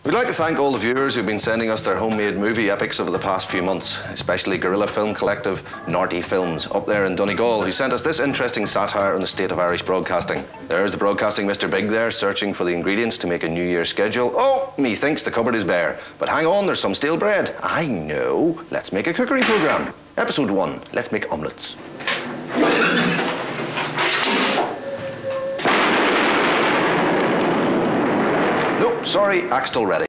We'd like to thank all the viewers who've been sending us their homemade movie epics over the past few months, especially guerrilla film collective Narty Films up there in Donegal, who sent us this interesting satire on the state of Irish broadcasting. There's the broadcasting Mr. Big there, searching for the ingredients to make a New Year's schedule. Oh, methinks the cupboard is bare. But hang on, there's some stale bread. I know. Let's make a cookery programme. Episode 1, let's make omelettes. No, sorry, axe still ready.